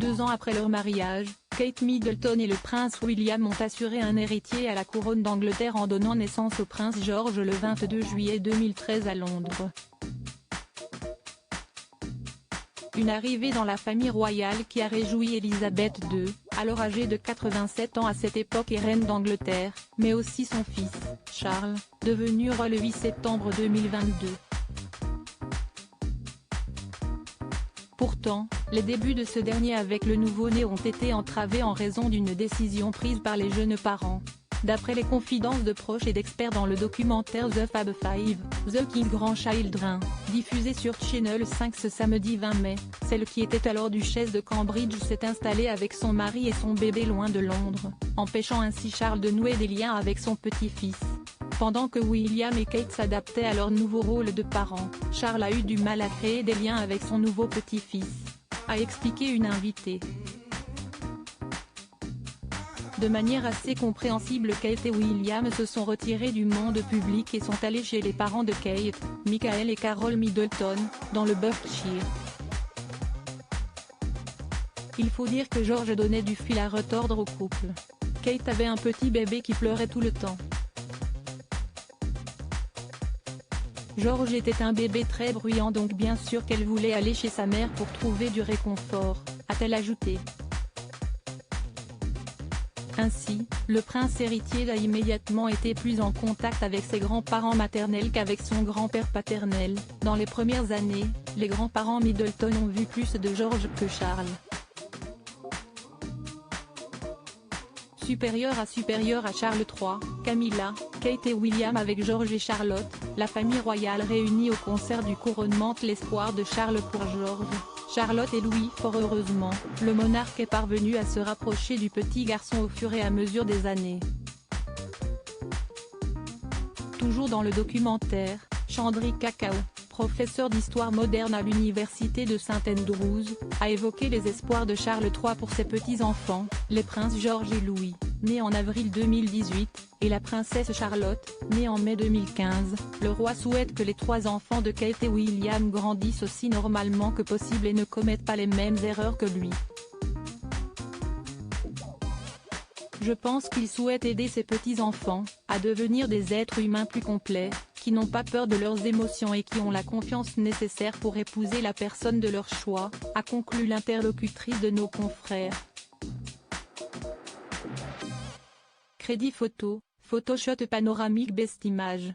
2 ans après leur mariage, Kate Middleton et le prince William ont assuré un héritier à la couronne d'Angleterre en donnant naissance au prince George le 22 juillet 2013 à Londres. Une arrivée dans la famille royale qui a réjoui Elisabeth II, alors âgée de 87 ans à cette époque et reine d'Angleterre, mais aussi son fils, Charles, devenu roi le 8 septembre 2022. Pourtant, les débuts de ce dernier avec le nouveau-né ont été entravés en raison d'une décision prise par les jeunes parents. D'après les confidences de proches et d'experts dans le documentaire The Fab Five, The King Grandchildren, diffusé sur Channel 5 ce samedi 20 mai, celle qui était alors duchesse de Cambridge s'est installée avec son mari et son bébé loin de Londres, empêchant ainsi Charles de nouer des liens avec son petit-fils. Pendant que William et Kate s'adaptaient à leur nouveau rôle de parents, Charles a eu du mal à créer des liens avec son nouveau petit-fils, a expliqué une invitée. De manière assez compréhensible, Kate et William se sont retirés du monde public et sont allés chez les parents de Kate, Michael et Carol Middleton, dans le Berkshire. Il faut dire que George donnait du fil à retordre au couple. Kate avait un petit bébé qui pleurait tout le temps. George était un bébé très bruyant, donc bien sûr qu'elle voulait aller chez sa mère pour trouver du réconfort, a-t-elle ajouté. Ainsi, le prince héritier a immédiatement été plus en contact avec ses grands-parents maternels qu'avec son grand-père paternel. Dans les premières années, les grands-parents Middleton ont vu plus de George que Charles. Supérieur à Charles III, Camilla, Kate et William avec George et Charlotte, la famille royale réunie au concert du couronnement l'espoir de Charles pour George, Charlotte et Louis. Fort heureusement, le monarque est parvenu à se rapprocher du petit garçon au fur et à mesure des années. Toujours dans le documentaire, Chandri Cacao, professeur d'histoire moderne à l'université de St Andrews, a évoqué les espoirs de Charles III pour ses petits-enfants, les princes George et Louis, nés en avril 2018, et la princesse Charlotte, née en mai 2015. Le roi souhaite que les 3 enfants de Kate et William grandissent aussi normalement que possible et ne commettent pas les mêmes erreurs que lui. Je pense qu'il souhaite aider ses petits-enfants à devenir des êtres humains plus complets, qui n'ont pas peur de leurs émotions et qui ont la confiance nécessaire pour épouser la personne de leur choix, a conclu l'interlocutrice de nos confrères. Crédit photo, Photoshop panoramique best image.